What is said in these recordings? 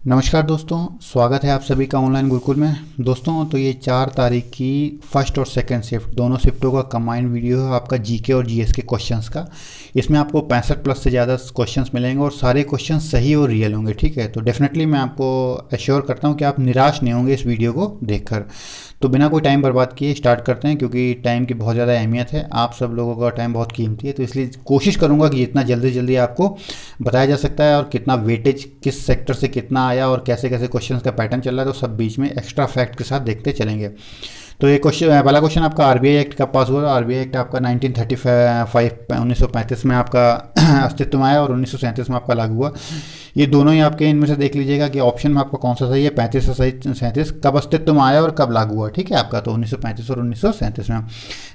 नमस्कार दोस्तों, स्वागत है आप सभी का ऑनलाइन गुरुकुल में। दोस्तों तो ये 4 तारीख की फर्स्ट और सेकंड शिफ्ट दोनों शिफ्टों का कंबाइंड वीडियो है आपका जीके और जीएस के क्वेश्चंस का। इसमें आपको 65 प्लस से ज़्यादा क्वेश्चंस मिलेंगे और सारे क्वेश्चंस सही और रियल होंगे। ठीक है, तो डेफिनेटली मैं आपको एश्योर करता हूँ कि आप निराश नहीं होंगे इस वीडियो को देखकर। तो बिना कोई टाइम बर्बाद किए स्टार्ट करते हैं, क्योंकि टाइम की बहुत ज़्यादा अहमियत है। आप सब लोगों का टाइम बहुत कीमती है, तो इसलिए कोशिश करूँगा कि जितना जल्दी जल्दी आपको बताया जा सकता है और कितना वेटेज किस सेक्टर से कितना आया और कैसे कैसे क्वेश्चंस का पैटर्न चल रहा है, तो सब बीच में एक्स्ट्रा फैक्ट के साथ देखते चलेंगे। तो ये क्वेश्चन, पहला क्वेश्चन आपका आरबीआई एक्ट कब पास हुआ। आरबीआई एक्ट आपका 1935 1935 में आपका अस्तित्व में आया और 1937 में आपका लागू हुआ। ये दोनों ही आपके इनमें से देख लीजिएगा कि ऑप्शन में आपका कौन सा सही है, 35 से सही 37 कब अस्तित्व में आया और कब लागू हुआ। ठीक है आपका, तो 1935 और 1937 में।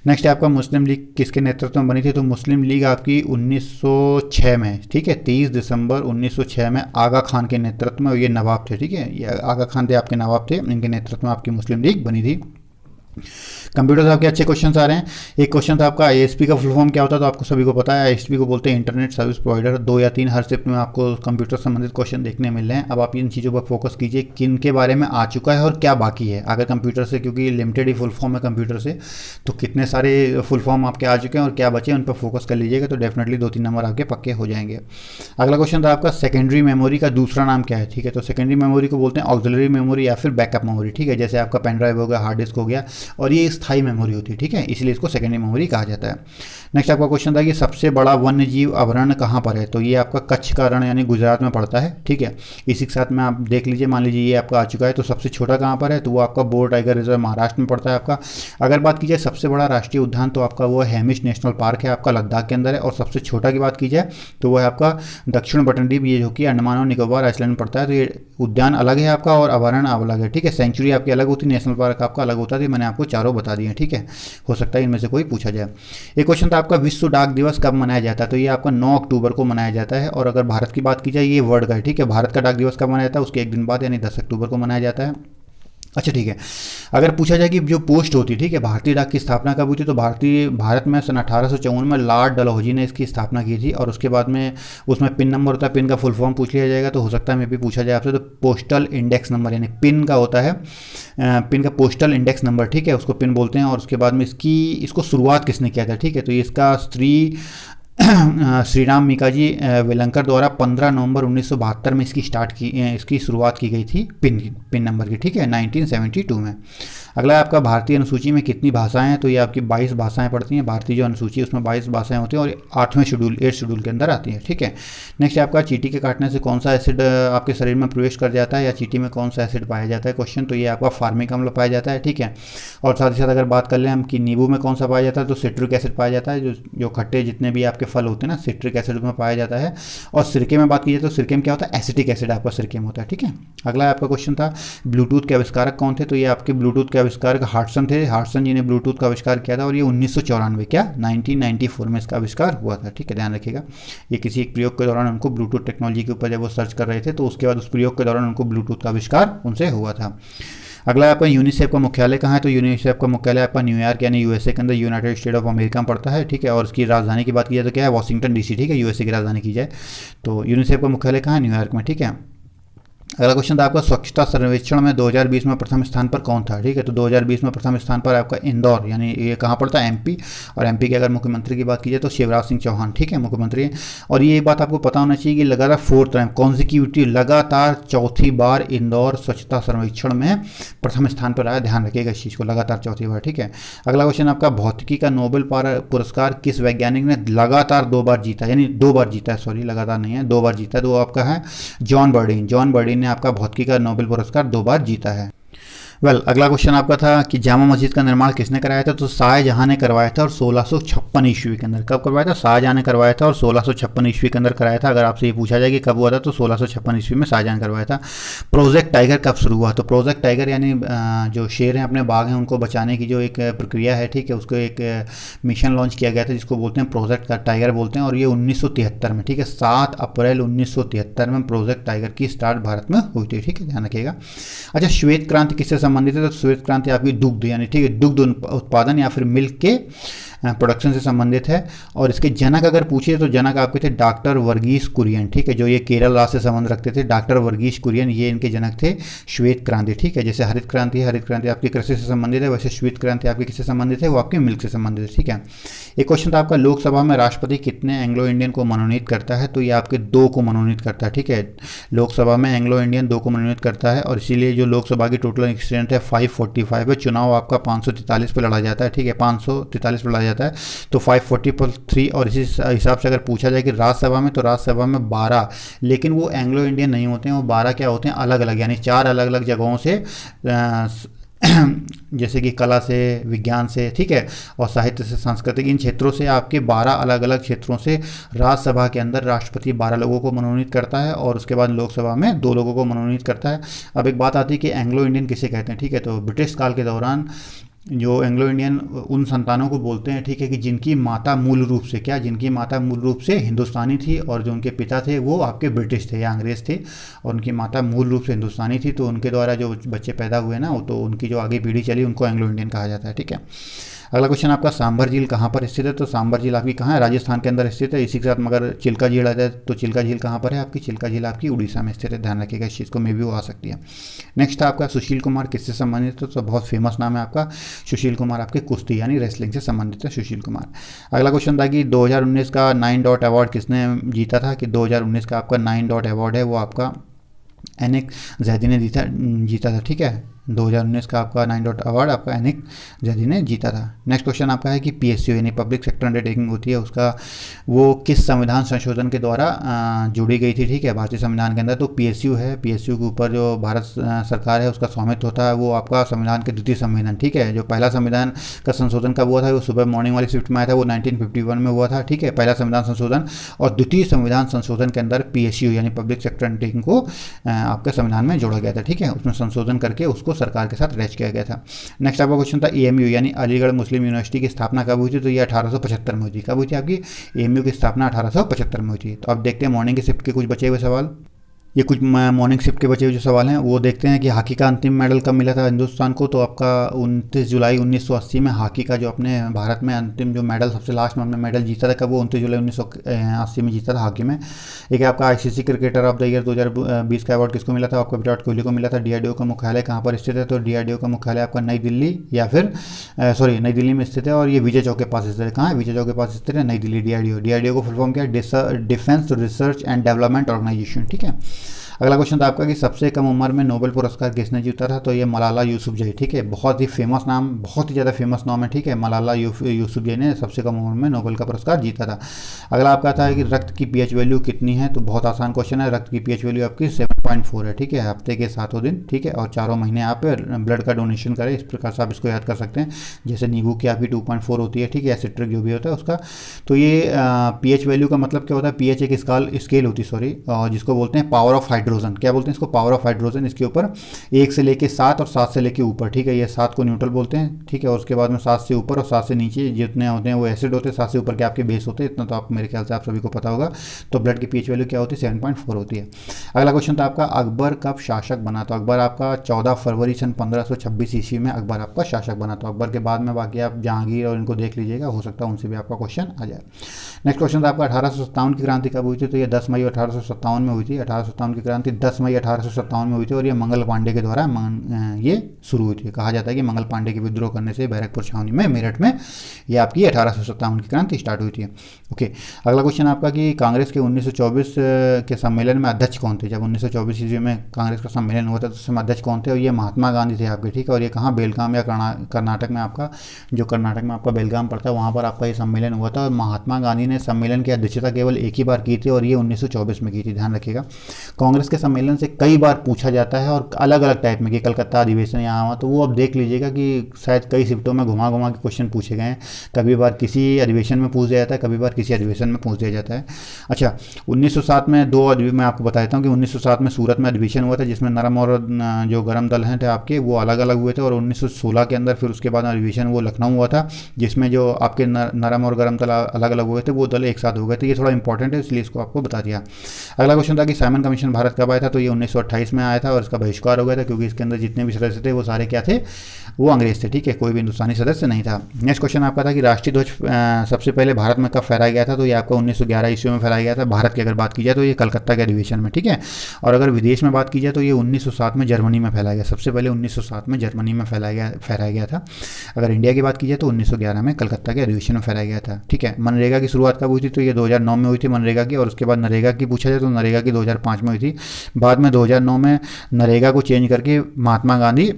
नेक्स्ट है आपका मुस्लिम लीग किसके नेतृत्व में बनी थी। तो मुस्लिम लीग आपकी 1906 में, ठीक है, 30 दिसंबर 1906 में आगा खान के नेतृत्व में, ये नवाब थे। ठीक है, ये आगा खान थे आपके नवाब थे, इनके नेतृत्व में आपकी मुस्लिम लीग बनी थी। कंप्यूटर से आपके अच्छे क्वेश्चन आ रहे हैं। एक क्वेश्चन था आपका आईएसपी का फुल फॉर्म क्या होता है। तो आपको सभी को पता है, आईएसपी को बोलते हैं इंटरनेट सर्विस प्रोवाइडर। 2 या 3 हर शिफ्ट में आपको कंप्यूटर संबंधित क्वेश्चन देखने मिल रहे हैं। अब आप इन चीज़ों पर फोकस कीजिए, किन के बारे में आ चुका है और क्या बाकी है। अगर कंप्यूटर से, क्योंकि लिमिटेड ही फुल फॉर्म है कंप्यूटर से, तो कितने सारे फुल फॉर्म आपके आ चुके हैं और क्या बचे हैं उन पर फोकस कर लीजिएगा, तो डेफिनेटली 2-3 नंबर आपके पक्के हो जाएंगे। अगला क्वेश्चन था आपका सेकेंडरी मेमोरी का दूसरा नाम क्या है। ठीक है, तो सेकेंडरी मेमोरी को बोलते हैं ऑक्सिलरी मेमोरी या फिर बैकअप मेमोरी। ठीक है, जैसे आपका पेन ड्राइव हो गया, हार्ड डिस्क हो गया, और ये स्थायी मेमोरी होती है। ठीक है, इसलिए इसको सेकेंडरी मेमोरी कहा जाता है। नेक्स्ट आपका क्वेश्चन था कि सबसे बड़ा वन्य जीव अभयारण्य कहाँ पर है। तो ये आपका कच्छ का रण यानी गुजरात में पड़ता है। ठीक है, इसी के साथ में आप देख लीजिए, मान लीजिए ये आपका आ चुका है। तो सबसे छोटा कहाँ पर है, तो वो आपका बोर टाइगर रिजर्व महाराष्ट्र में पड़ता है आपका। अगर बात की जाए सबसे बड़ा राष्ट्रीय उद्यान, तो आपका वो हेमिश नेशनल पार्क है, आपका लद्दाख के अंदर है। और सबसे छोटा की बात की जाए तो वो है आपका दक्षिण बटनद्वीप, ये जो कि अंडमान और निकोबार आइलैंड में पड़ता है। तो ये उद्यान अलग है आपका और अभयारण्य अलग है। ठीक है, सेंचुरी आपकी अलग होती है, नेशनल पार्क आपका अलग होता है। मैंने आपको चारों बता दिए हैं। ठीक है, हो सकता है इनमें से कोई पूछा जाए। एक क्वेश्चन था आपका विश्व डाक दिवस कब मनाया जाता है। तो ये आपका 9 अक्टूबर को मनाया जाता है। और अगर भारत की बात की जाए, ये वर्ल्ड का है। ठीक है, भारत का डाक दिवस कब मनाया जाता है, उसके एक दिन बाद यानी 10 अक्टूबर को मनाया जाता है। अच्छा ठीक है, अगर पूछा जाए कि जो पोस्ट होती है, ठीक है, भारतीय डाक की स्थापना कब हुई थी। तो भारत में सन 1854 में लॉर्ड डलहौजी ने इसकी स्थापना की थी। और उसके बाद में उसमें पिन नंबर होता है, पिन का फुल फॉर्म पूछ लिया जाएगा, तो हो सकता है मैं भी पूछा जाए आपसे। तो पोस्टल इंडेक्स नंबर यानी पिन का होता है, पिन का पोस्टल इंडेक्स नंबर। ठीक है, उसको पिन बोलते हैं। और उसके बाद में इसको शुरुआत किसने किया था। ठीक है, तो इसका श्रीराम मीकाजी वेलंकर द्वारा 15 नवंबर 1972 में इसकी शुरुआत की गई थी पिन नंबर की। ठीक है, 1972 में। अगला आपका भारतीय अनुसूची में कितनी भाषाएं हैं। तो ये आपकी 22 भाषाएं पड़ती हैं। भारतीय जो अनुसूची है उसमें 22 भाषाएं होती हैं और 8वें शेड्यूल के अंदर आती हैं। ठीक है, नेक्स्ट आपका चींटी के काटने से कौन सा एसिड आपके शरीर में प्रवेश कर जाता है, या चींटी में कौन सा एसिड पाया जाता है। क्वेश्चन, तो ये आपका फार्मिक अम्ल पाया जाता है। ठीक है, और साथ ही साथ अगर बात कर लें हम कि नींबू में कौन सा पाया जाता है, तो सिट्रिक एसिड पाया जाता है। जो खट्टे जितने भी आपके फल होते हैं ना, सिट्रिक एसिड में पाया जाता है। और सिरके में बात की जाए तो सिरके में क्या होता है, एसिटिक एसिड आपका सिरके में होता है। ठीक है, अगला आपका क्वेश्चन था ब्लूटूथ के आविष्कारक कौन थे। तो ये आपके ब्लूटूथ के आविष्कारक हार्टसन थे। हार्टसन जी ने ब्लूटूथ का आविष्कार किया था और ये 1994 में इसका आविष्कार हुआ था। ठीक है, ध्यान रखिएगा। ये किसी एक प्रयोग के दौरान उनको ब्लूटूथ टेक्नोलॉजी के ऊपर जब वो सर्च कर रहे थे, तो उसके बाद उस प्रयोग के दौरान उनको ब्लूटूथ का आविष्कार उनसे हुआ था। अगला आपका यूनिसेफ का मुख्यालय कहाँ है। तो यूनिसेफ का मुख्यालय आपका न्यूयॉर्क यानी यूएसए के अंदर, यूनाइटेड स्टेट ऑफ अमेरिका में पड़ता है। ठीक है, और उसकी राजधानी की बात की जाए तो क्या है, वाशिंगटन डीसी। ठीक है, यूएसए की राजधानी की जाए तो यूनिसेफ का मुख्यालय कहाँ है, न्यूयॉर्क में। ठीक है, अगला क्वेश्चन था आपका स्वच्छता सर्वेक्षण में 2020 में प्रथम स्थान पर कौन था। ठीक है, तो 2020 में प्रथम स्थान पर आपका इंदौर, यानी ये कहाँ पड़ता है, एमपी। और एमपी के अगर मुख्यमंत्री की बात की जाए तो शिवराज सिंह चौहान। ठीक है, मुख्यमंत्री। और ये बात आपको पता होना चाहिए कि लगातार 4th टाइम कॉन्जिक्यूटिव लगातार चौथी बार इंदौर स्वच्छता सर्वेक्षण में प्रथम स्थान पर आया। ध्यान रखिएगा इस चीज़ को, लगातार चौथी बार। ठीक है, अगला क्वेश्चन आपका भौतिकी का नोबेल पुरस्कार किस वैज्ञानिक ने लगातार 2 बार जीता, यानी 2 बार जीता है, सॉरी लगातार नहीं है, 2 बार जीता है। तो वो आपका है जॉन बर्डीन ने आपका भौतिकी का नोबेल पुरस्कार 2 बार जीता है। अगला क्वेश्चन आपका था कि जामा मस्जिद का निर्माण किसने कराया था। तो शाहजहां ने करवाया था और 1656 ईस्वी के अंदर। कब करवाया था, शाहजहां ने करवाया था और 1656 ईस्वी के अंदर कराया था। अगर आपसे ये पूछा जाए कि कब हुआ था, तो 1656 ईस्वी में शाहजहां ने करवाया था। प्रोजेक्ट टाइगर कब शुरू हुआ। तो प्रोजेक्ट टाइगर यानी जो शेर हैं अपने बाघ हैं उनको बचाने की जो एक प्रक्रिया है, ठीक है, उसको एक मिशन लॉन्च किया गया था जिसको बोलते हैं प्रोजेक्ट टाइगर बोलते हैं। और ये 1973 में, ठीक है, 7 अप्रैल 1973 में प्रोजेक्ट टाइगर की स्टार्ट भारत में हुई थी। ठीक है, ध्यान रखिएगा। अच्छा, श्वेत क्रांति किससे संबंधित है। तो श्वेत क्रांति आपकी दुग्ध यानी, ठीक है, दुग्ध उत्पादन या फिर मिल्क के प्रोडक्शन से संबंधित है। और इसके जनक अगर पूछे तो जनक आपके थे डॉक्टर वर्गीस कुरियन, ठीक है, जो ये केरल राज्य से संबंध रखते थे। डॉक्टर वर्गीस कुरियन ये इनके जनक थे। श्वेत क्रांति, ठीक है, जैसे हरित क्रांति है, हरित क्रांति आपकी कृषि से संबंधित है, वैसे श्वेत क्रांति आपकी किससे संबंधित है, वो आपके मिल्क से संबंधित है, ठीक है। एक क्वेश्चन था आपका, लोकसभा में राष्ट्रपति कितने एंग्लो इंडियन को मनोनीत करता है, तो ये आपके 2 को मनोनीत करता है, ठीक है। लोकसभा में एंग्लो इंडियन 2 को मनोनीत करता है और इसीलिए जो लोकसभा की टोटल स्ट्रेंथ है 545 है। चुनाव आपका 543 पे लड़ा जाता है, ठीक है, 543 पे लड़ा जाता है, तो 543। और इसी हिसाब से अगर पूछा जाए कि राज्यसभा में, तो राज्यसभा में 12, लेकिन वो एंग्लो इंडियन नहीं होते हैं, वो 12 क्या होते हैं, अलग अलग, यानी 4 अलग अलग जगहों से, जैसे कि कला से, विज्ञान से, ठीक है, और साहित्य से, सांस्कृतिक, इन क्षेत्रों से आपके 12 अलग अलग क्षेत्रों से राज्यसभा के अंदर राष्ट्रपति 12 लोगों को मनोनीत करता है और उसके बाद लोकसभा में 2 लोगों को मनोनीत करता है। अब एक बात आती है कि एंग्लो इंडियन किसे कहते हैं, ठीक है, तो ब्रिटिश काल के दौरान जो एंग्लो इंडियन उन संतानों को बोलते हैं, ठीक है, कि जिनकी माता मूल रूप से क्या, जिनकी माता मूल रूप से हिंदुस्तानी थी और जो उनके पिता थे वो आपके ब्रिटिश थे या अंग्रेज थे, और उनकी माता मूल रूप से हिंदुस्तानी थी, तो उनके द्वारा जो बच्चे पैदा हुए ना, तो उनकी जो आगे पीढ़ी चली उनको एंग्लो इंडियन कहा जाता है, ठीक है। अगला क्वेश्चन आपका, सांभर झील कहाँ पर स्थित है, तो सांभर झील आपकी कहाँ है, राजस्थान के अंदर स्थित है। इसी के साथ मगर चिल्का झील आ जाए तो चिल्का झील कहाँ पर है आपकी, चिल्का झील आपकी उड़ीसा में स्थित है, ध्यान रखिएगा इस चीज़ को, में भी वो आ सकती है। नेक्स्ट है आपका, सुशील कुमार किससे संबंधित है, तो बहुत फेमस नाम है आपका सुशील कुमार, आपके कुश्ती यानी रेसलिंग से संबंधित है सुशील कुमार। अगला क्वेश्चन था कि 2019 का 9 डॉट अवार्ड किसने जीता था, कि 2019 का आपका 9 डॉट अवार्ड है वो आपका एनिक जैदी ने जीता था, ठीक है। 2019 का आपका 9 डॉट अवार्ड आपका एनिक जैदी ने जीता था। नेक्स्ट क्वेश्चन आपका है कि पीएसयू यानी पब्लिक सेक्टर अंडरटेकिंग होती है, उसका वो किस संविधान संशोधन के द्वारा जुड़ी गई थी, ठीक है, भारतीय संविधान के अंदर, तो पीएसयू है। पीएसयू के ऊपर जो भारत सरकार है उसका स्वामित्व होता है, वो आपका संविधान के द्वितीय संविधान, ठीक है। जो पहला संविधान का संशोधन कब हुआ था, वो सुबह मॉर्निंग वाली शिफ्ट में आया था, वो 1951 में हुआ था, ठीक है, पहला संविधान संशोधन। और द्वितीय संविधान संशोधन के अंदर पीएसयू यानी पब्लिक सेक्टर अंडरटेकिंग को आपके संविधान में जोड़ा गया था, ठीक है, उसमें संशोधन करके उसको सरकार के साथ किया गया था। नेक्स्ट आपका क्वेश्चन था एएमयू यानी अलीगढ़ मुस्लिम यूनिवर्सिटी की स्थापना कब हुई थी, तो ये 1875 में हुई थी। कब हुई थी आपकी एएमयू की स्थापना, 1875 में हुई थी। तो अब देखते हैं मॉर्निंग की शिफ्ट के कुछ बचे हुए सवाल। ये कुछ मॉर्निंग शिफ्ट के बचे हुए जो सवाल हैं वो देखते हैं कि हॉकी का अंतिम मेडल कब मिला था हिंदुस्तान को, तो आपका 29 जुलाई 1980 में हॉकी का जो अपने भारत में अंतिम जो मेडल सबसे लास्ट में अपने मेडल जीता था, कब, वो 29 जुलाई 1980 में जीता था हॉकी में। एक है आपका ICC cricketer of the year 2020 का अवार्ड किसको मिला था, आपको विराट कोहली को मिला था। डीआरडीओ का मुख्यालय कहाँ पर स्थित है, तो डीआरडीओ का मुख्यालय आपका नई दिल्ली या फिर नई दिल्ली में स्थित है, और ये विजय चौक के पास स्थित है। कहाँ है, विजय चौक के पास स्थित है, नई दिल्ली। डीआरडीओ को फुल फॉर्म क्या है, defence research and development organisation, ठीक है। अगला क्वेश्चन था आपका कि सबसे कम उम्र में नोबेल पुरस्कार किसने जीता था, तो ये मलाला यूसुफजई, ठीक है, बहुत ही फेमस नाम, बहुत ही ज़्यादा फेमस नाम है, ठीक है। मलाला यूसुफजई ने सबसे कम उम्र में नोबेल का पुरस्कार जीता था। अगला आपका था कि रक्त की पीएच वैल्यू कितनी है, तो बहुत आसान क्वेश्चन है, रक्त की पीएच वैल्यू आपकी 7.4 है, ठीक है, हफ्ते के 7 दिन, ठीक है, और 4 महीने आप ब्लड का डोनेशन करें, इस प्रकार से आप इसको याद कर सकते हैं। जैसे नींबू की आपकी 2.4 होती है, ठीक है, एसिट्रिक जो भी होता है उसका। तो ये पीएच वैल्यू का मतलब क्या होता है, पीएच एक स्केल होती है, और जिसको बोलते हैं पावर ऑफ हाइड्रोजन, क्या बोलते हैं इसको, पावर ऑफ हाइड्रोजन। इसके ऊपर 1 से लेके 7 और 7 से लेके ऊपर, ठीक है, ये 7 को न्यूट्रल बोलते हैं, ठीक है, और उसके बाद में 7 से ऊपर और 7 से नीचे जितने होते हैं वो एसिड होते हैं, 7 से ऊपर के आपके बेस होते हैं, इतना तो आप मेरे ख्याल से आप सभी को पता होगा। तो ब्लड की पीएच वैल्यू क्या होती है, 7.4 होती है। अगला क्वेश्चन था आपका अकबर कब शासक बना, तो अकबर आपका 14 फरवरी सन 1526 ईस्वी में अकबर आपका शासक बना। तो अकबर के बाद में बाकी आप जहांगीर और इनको देख लीजिएगा, हो सकता है उनसे भी आपका क्वेश्चन आ जाए। नेक्स्ट क्वेश्चन था आपका 1857 की क्रांति कब हुई थी, तो ये 10 मई 1857 में हुई थी। 1857 की क्रांति 10 मई 1857 में हुई थी और ये मंगल पांडे के द्वारा ये शुरू हुई थी। कहा जाता है कि मंगल पांडे के विद्रोह करने से बैरकपुर छावनी में मेरठ में ये आपकी 1857 की क्रांति स्टार्ट हुई थी। ओके, अगला क्वेश्चन आपका कि कांग्रेस के 1924 के सम्मेलन में अध्यक्ष कौन थे। जब 1924 ईस्वी में कांग्रेस का सम्मेलन हुआ था तो उसमें अध्यक्ष कौन थे, और ये महात्मा गांधी थे आपके, ठीक है। और ये कहाँ, बेलगाम या कर्नाटक में आपका, जो कर्नाटक में आपका बेलगाम पड़ता है, वहाँ पर आपका ये सम्मेलन हुआ था। और महात्मा गांधी ने सम्मेलन की अध्यक्षता केवल एक ही बार की थी और ये 1924 में की थी, ध्यान रखिएगा। कांग्रेस के सम्मेलन से कई बार पूछा जाता है और अलग अलग टाइप में, कि कलकत्ता अधिवेशन यहाँ हुआ, तो वो अब देख लीजिएगा कि शायद कई शिफ्टों में घुमा घुमा के क्वेश्चन पूछे गए हैं। कभी बार किसी अधिवेशन में पूछ दिया जाता है, कभी बार किसी अधिवेशन में पूछ दिया जाता है। अच्छा, 1907 में मैं आपको बताता हूँ कि 1907 में सूरत में अधिवेशन हुआ था, जिसमें नरम और जो गर्म दल हैं थे आपके, वो अलग अलग हुए थे। और 1916 के अंदर फिर उसके बाद अधिवेशन वो लखनऊ हुआ था, जिसमें जो आपके नरम और गर्म दल अलग अलग हुए थे, वो दल एक साथ हो गए थे। ये थोड़ा इंपॉर्टेंट है, इसलिए इसको आपको बता दिया। अगला क्वेश्चन था कि साइमन कमीशन भारत भारत कब आया था, तो ये 1928 में आया था और इसका बहिष्कार हो गया था क्योंकि इसके अंदर जितने भी सदस्य थे वो सारे क्या थे, वो अंग्रेज थे। ठीक है, कोई भी हिंदुस्तानी सदस्य नहीं था। नेक्स्ट क्वेश्चन आपका था कि राष्ट्रीय ध्वज सबसे पहले भारत में कब फहराया गया था, तो ये आपका 1911 ईस्वी में फहराया गया था। भारत की अगर बात की जाए तो ये कलकत्ता के अधिवेशन में। ठीक है, और अगर विदेश में बात की जाए तो ये 1907 में जर्मनी में फैलाया गया, सबसे पहले 1907 में जर्मनी में फहराया गया था। अगर इंडिया की बात की जाए तो 1911 में कलकत्ता के अधिवेशन में फहराया गया था। ठीक है, मनरेगा की शुरुआत कब हुई थी, तो ये 2009 में हुई थी मनरेगा की, और उसके बाद नरेगा की पूछा जाए तो नरेगा की 2005 में हुई थी। बाद में 2009 में नरेगा को चेंज करके Mahatma Gandhi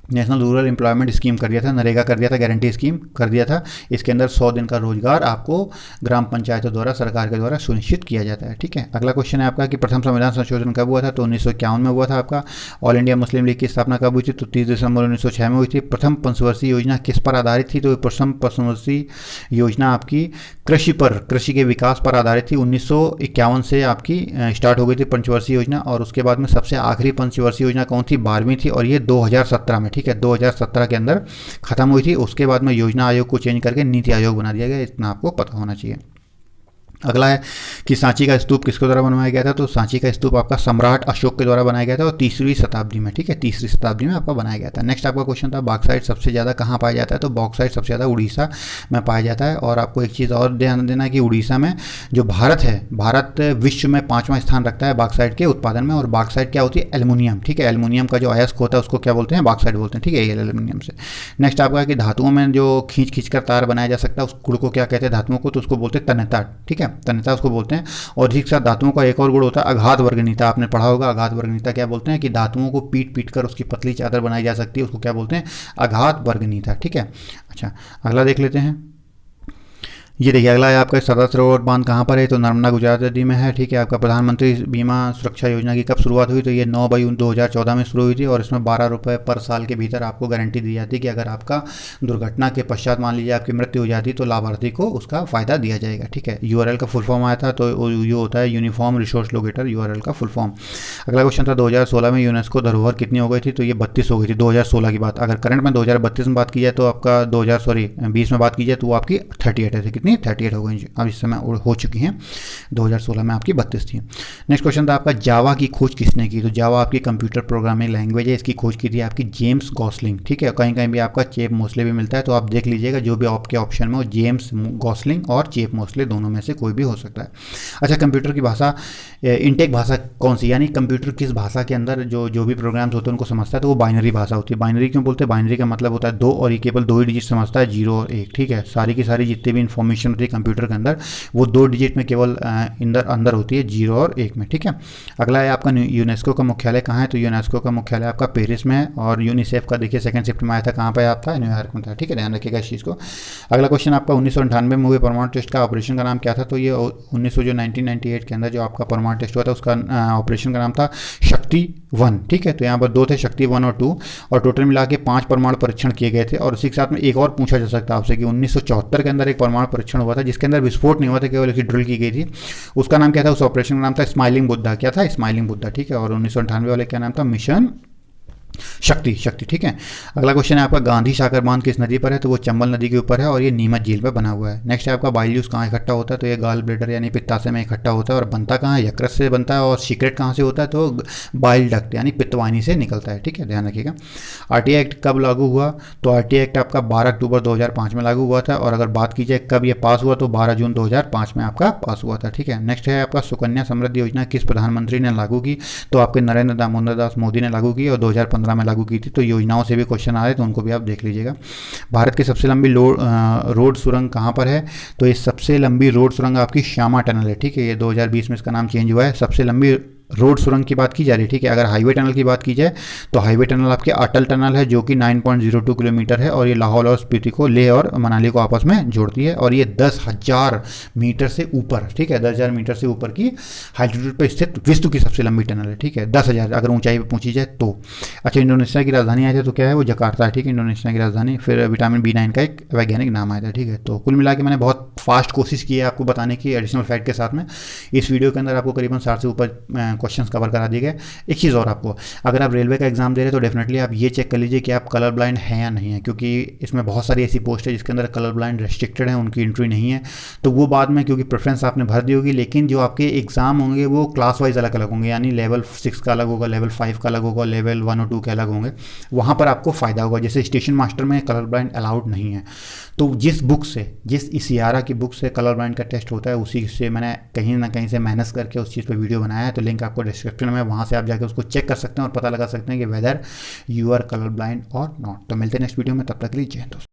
national rural employment scheme कर दिया था, नरेगा कर दिया था, गारंटी स्कीम कर दिया था। इसके अंदर 100 दिन का रोजगार आपको ग्राम पंचायतों द्वारा, सरकार के द्वारा सुनिश्चित किया जाता है। ठीक है, अगला क्वेश्चन है आपका कि प्रथम संविधान संशोधन कब हुआ था, तो 1951 में हुआ था आपका। ऑल इंडिया मुस्लिम लीग की स्थापना कब हुई थी, तो 30 दिसंबर 1906 में हुई थी। प्रथम पंचवर्षीय योजना किस पर आधारित थी, तो प्रथम पंचवर्षीय योजना आपकी कृषि पर, कृषि के विकास पर आधारित थी। 1951 से आपकी स्टार्ट हो गई थी पंचवर्षीय योजना, और उसके बाद में सबसे आखिरी पंचवर्षीय योजना कौन थी, 12वीं थी, और ये 2017 में, ठीक है, 2017 के अंदर खत्म हुई थी। उसके बाद में योजना आयोग को चेंज करके नीति आयोग बना दिया गया, इतना आपको पता होना चाहिए। अगला है कि सांची का स्तूप किसके द्वारा बनवाया गया था, तो सांची का स्तूप आपका सम्राट अशोक के द्वारा बनाया गया था और 3वीं शताब्दी में। ठीक है, 3वीं शताब्दी में आपका बनाया गया था। नेक्स्ट आपका क्वेश्चन था बॉक्साइट सबसे ज़्यादा कहाँ पाया जाता है, तो बॉक्साइट सबसे ज़्यादा उड़ीसा में पाया जाता है। और आपको एक चीज़ और ध्यान देना है कि उड़ीसा में जो भारत है, भारत विश्व में 5वां स्थान रखता है बॉक्साइट के उत्पादन में। और बॉक्साइट क्या होती है, एल्युमिनियम। ठीक है, एल्युमिनियम का जो अयस्क होता है उसको क्या बोलते हैं, बॉक्साइट बोलते हैं। ठीक है, ये एल्युमिनियम से। नेक्स्ट आपका कि धातुओं में जो खींच कर तार बनाया जा सकता है उस गुण को क्या कहते हैं, धातुओं को, तो उसको बोलते हैं तन्यता। ठीक है, तन्यता उसको बोलते हैं। और इसी के साथ धातुओं का एक और गुण होता है आघात वर्गनीयता, आपने पढ़ा होगा। आघात वर्गनीयता क्या बोलते हैं कि धातुओं को पीट कर उसकी पतली चादर बनाई जा सकती है, उसको क्या बोलते हैं, आघात वर्गनीयता। ठीक है, अच्छा अगला देख लेते हैं। ये देखिए अगला है आपका सरदार सरोवर बांध कहाँ पर है, तो नर्मदा गुजरात नदी में है। ठीक है, आपका प्रधानमंत्री बीमा सुरक्षा योजना की कब शुरुआत हुई, तो ये 9 मई 2014 में शुरू हुई थी। और इसमें 12 रुपये पर साल के भीतर आपको गारंटी दी जाती है कि अगर आपका दुर्घटना के पश्चात मान लीजिए आपकी मृत्यु हो जाती तो लाभार्थी को उसका फ़ायदा दिया जाएगा। ठीक है, यूआरएल का फुल फॉर्म आया था, तो ये होता है यूनिफॉर्म रिसोर्स लोकेटर, यूआरएल का फुल फॉर्म। अगला क्वेश्चन था 2016 में यूनेस्को धरोहर कितनी हो गई थी, तो ये 32 हो गई थी 2016 की बात। अगर करंट में 2032 में बात की जाए तो आपका 2020 में बात की जाए तो वो आपकी 38 है, कितनी 38 हो गई, अब इस समय हो चुकी हैं। 2016 में आपकी 32 थी। नेक्स्ट क्वेश्चन था आपका जावा की खोज किसने की, तो जावा आपकी कंप्यूटर प्रोग्रामिंग लैंग्वेज है, इसकी खोज की थी आपकी जेम्स गॉसलिंग। ठीक है, कहीं कहीं भी आपका चेप मोस्ले भी मिलता है, तो आप देख लीजिएगा जो भी आपके ऑप्शन में हो, जेम्स गॉसलिंग और चेप मोस्ले दोनों में से कोई भी हो सकता है। अच्छा, कंप्यूटर की भाषा, इंटेक भाषा कौन सी, यानी कंप्यूटर किस भाषा के अंदर जो भी प्रोग्राम्स होते हैं उनको समझता है, तो वो बाइनरी भाषा होती है। बाइनरी क्यों बोलते हैं, बाइनरी का मतलब होता है 2 और ये केवल 2 ही डिजिट समझता है, 0 और 1। ठीक है, सारी की सारी जितनी भी इन्फॉर्मेशन होती है कंप्यूटर के अंदर वो 2 डिजिट में केवल अंदर होती है, 0 और 1 में। ठीक है, अगला है आपका यूनेस्को का मुख्यालय कहाँ है, तो यूनेस्को का मुख्यालय आपका पेरिस में है। और यूनिसेफ का देखिए सेकंड शिफ्ट में आया था, कहाँ पर आपका न्यूयॉर्क में था। ठीक है, ध्यान रखिएगा इस चीज़ को। अगला क्वेश्चन आपका 1998 में हुए परमाणु टेस्ट का ऑपरेशन का नाम क्या था, तो ये 1998 के अंदर जो आपका परमाणु टेस्ट हुआ था उसका ऑपरेशन का नाम था शक्ति 1। ठीक है, तो यहाँ पर 2 थे, शक्ति 1 और 2, और टोटल मिला के 5 परमाणु परीक्षण किए गए थे। और उसी के साथ में एक और पूछा जा सकता है आपसे कि 1974 के अंदर एक परमाणु परीक्षण हुआ था जिसके अंदर विस्फोट नहीं हुआ था, केवल एक ड्रिल की गई थी। उसका नाम क्या था, उस ऑपरेशन का नाम था स्माइलिंग बुद्धा। क्या था, स्माइलिंग बुद्धा। ठीक है, और 1998 वाले क्या नाम था, मिशन शक्ति। ठीक है, अगला क्वेश्चन है आपका गांधी सागर बांध किस नदी पर है, तो वो चंबल नदी के ऊपर है और ये नीमच झील पर बना हुआ है। नेक्स्ट है आपका बाइल जूस कहाँ इकट्ठा होता है, तो ये गाल ब्लेडर यानी पित्ताशय में इकट्ठा होता है। और बनता कहाँ है, यकृत से बनता है। और सीक्रेट कहाँ से होता है, तो बाइल डक्ट यानी पित्तवाहिनी से निकलता है। ठीक है, ध्यान रखिएगा। आरटीआई एक्ट कब लागू हुआ, तो आरटीआई एक्ट आपका 12 अक्टूबर 2005 में लागू हुआ था। और अगर बात की जाए कब ये पास हुआ, तो 12 जून 2005 में आपका पास हुआ था। ठीक है, नेक्स्ट है आपका सुकन्या समृद्धि योजना किस प्रधानमंत्री ने लागू की, तो आपके नरेंद्र दामोदर दास मोदी ने लागू की और 2015 में लागू की थी। तो योजनाओं से भी क्वेश्चन आ रहे तो उनको भी आप देख लीजिएगा। भारत की सबसे लंबी रोड सुरंग कहाँ पर है, तो ये सबसे लंबी रोड सुरंग आपकी श्यामा टनल है। ठीक है, ये 2020 में इसका नाम चेंज हुआ है। सबसे लंबी रोड सुरंग की बात की जा रही है। ठीक है, अगर हाईवे टनल की बात की जाए तो हाईवे टनल आपके अटल टनल है जो कि 9.02 किलोमीटर है और ये लाहौल और स्पीति को, लेह और मनाली को आपस में जोड़ती है। और ये 10,000 मीटर से ऊपर, ठीक है, 10,000 मीटर से ऊपर की हाइल्टीट्यूड पर स्थित विश्व की सबसे लंबी टनल है। ठीक है, 10,000 अगर ऊंचाई पर पहुंची जाए तो। अच्छा, इंडोनेशिया की राजधानी आया था तो क्या है, वो जकार्ता है। ठीक है, इंडोनेशिया की राजधानी। फिर विटामिन B9 का एक वैज्ञानिक नाम आया था। ठीक है, तो कुल मिला के मैंने बहुत फास्ट कोशिश की है आपको बताने की एडिशनल फैक्ट के साथ में। इस वीडियो के अंदर आपको करीबन 60 से ऊपर क्वेश्चन कवर करा दिए गए। एक चीज़ और आपको, अगर आप रेलवे का एग्जाम दे रहे हैं तो डेफिनेटली आप ये चेक कर लीजिए कि आप कलर ब्लाइंड हैं या नहीं है, क्योंकि इसमें बहुत सारी ऐसी पोस्ट है जिसके अंदर कलर ब्लाइंड रेस्ट्रिक्टेड है, उनकी एंट्री नहीं है। तो वो बाद में, क्योंकि प्रेफरेंस आपने भर दी होगी, लेकिन जो आपके एग्जाम होंगे वो क्लास वाइज अलग अलग होंगे, यानी लेवल 6 का अलग होगा, लेवल 5 का अलग होगा, लेवल 1 और 2 के अलग होंगे। वहाँ पर आपको फ़ायदा होगा। जैसे स्टेशन मास्टर में कलर ब्लाइंड अलाउड नहीं है, तो जिस बुक से, जिस इसियारा की बुक से कलर ब्लाइंड का टेस्ट होता है, उसी से मैंने कहीं ना कहीं से मेहनत करके उस चीज़ पे वीडियो बनाया है। तो लिंक आपको डिस्क्रिप्शन में, वहाँ से आप जाकर उसको चेक कर सकते हैं और पता लगा सकते हैं कि whether you are colour blind और नॉट। तो मिलते हैं नेक्स्ट वीडियो में, तब तक के लिए जय हिंद दोस्तों।